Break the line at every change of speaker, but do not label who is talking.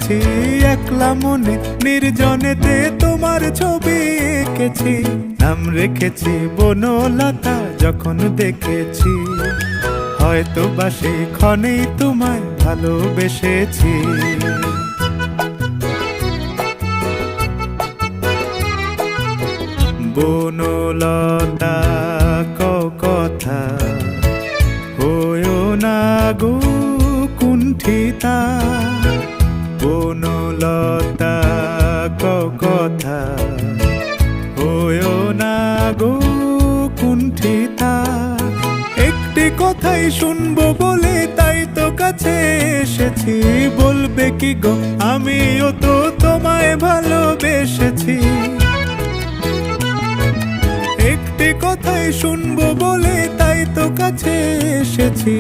এসেছি একলা মনে নির্জনেতে তোমার ছবি এঁকেছি, নাম রেখেছি বনলতা যখন দেখেছি, হয়তো বা সেই ক্ষণেই তোমায় ভালোবেসেছি। বনলতা কথা হয়ো না গো কুণ্ঠিতা, বনলতা কথা হয়ো না গো কুণ্ঠিতা। একটি কথাই শুনবো বলে তাই তো কাছে এসেছি, বলবে কি গো আমিও তো তোমায় ভালোবেসেছি। একটি কথাই শুনবো বলে তাই তো কাছে এসেছি।